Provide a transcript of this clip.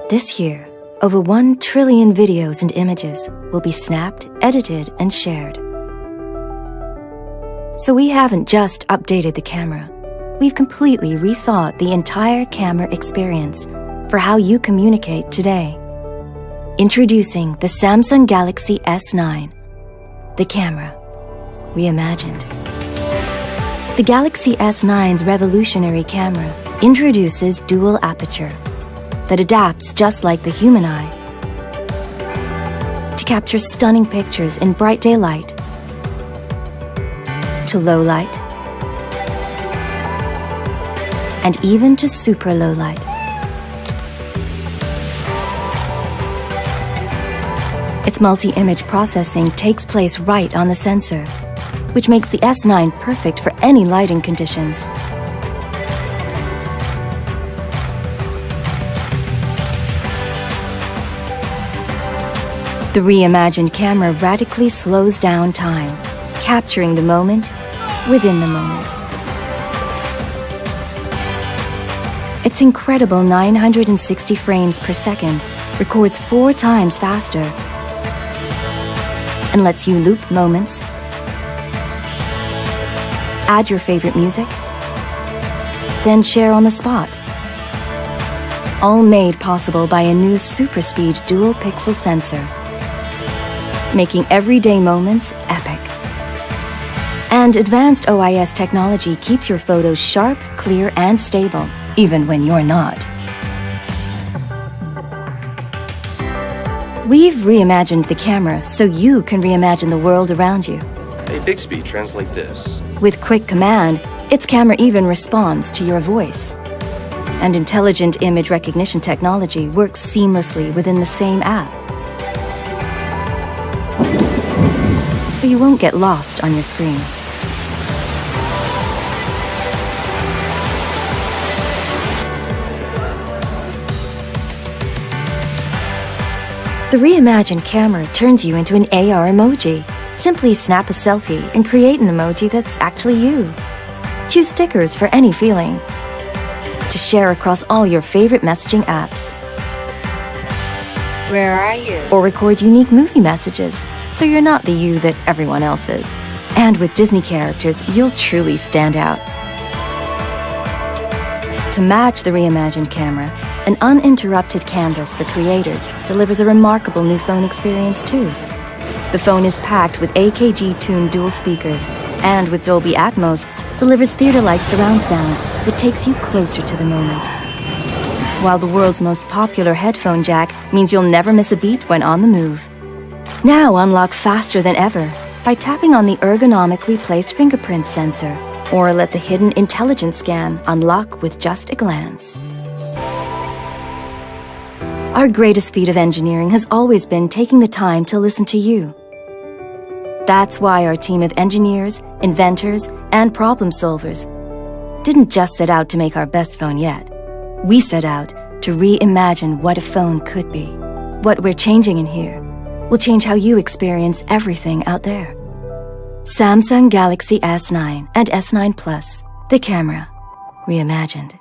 This year, over 1 trillion videos and images will be snapped, edited, and shared. So we haven't just updated the camera. We've completely rethought the entire camera experience for how you communicate today. Introducing the Samsung Galaxy S9, the camera reimagined. The Galaxy S9's revolutionary camera introduces dual aperture that adapts just like the human eye to capture stunning pictures in bright daylight, to low light, and even to super low light. Its multi-image processing takes place right on the sensor, which makes the S9 perfect for any lighting conditions. The reimagined camera radically slows down time, capturing the moment within the moment. Its incredible 960 frames per second records 4 times faster and lets you loop moments, add your favorite music, then share on the spot. All made possible by a new super speed dual pixel sensor, making everyday moments epic. And advanced OIS technology keeps your photos sharp, clear, and stable, even when you're not. We've reimagined the camera so you can reimagine the world around you. Hey, Bixby, translate this. With quick command, its camera even responds to your voice. And intelligent image recognition technology works seamlessly within the same app. So you won't get lost on your screen. The reimagined camera turns you into an AR emoji. Simply snap a selfie and create an emoji that's actually you. Choose stickers for any feeling to share across all your favorite messaging apps. Where are you? Or record unique movie messages so you're not the you that everyone else is. And with Disney characters, you'll truly stand out. To match the reimagined camera, an uninterrupted canvas for creators delivers a remarkable new phone experience too. The phone is packed with AKG-tuned dual speakers and with Dolby Atmos delivers theater-like surround sound that takes you closer to the moment. While the world's most popular headphone jack means you'll never miss a beat when on the move. Now unlock faster than ever by tapping on the ergonomically placed fingerprint sensor, or let the hidden intelligence scan unlock with just a glance. Our greatest feat of engineering has always been taking the time to listen to you. That's why our team of engineers, inventors, and problem solvers didn't just set out to make our best phone yet. We set out to reimagine what a phone could be. What we're changing in here will change how you experience everything out there. Samsung Galaxy S9 and S9 Plus, the camera reimagined.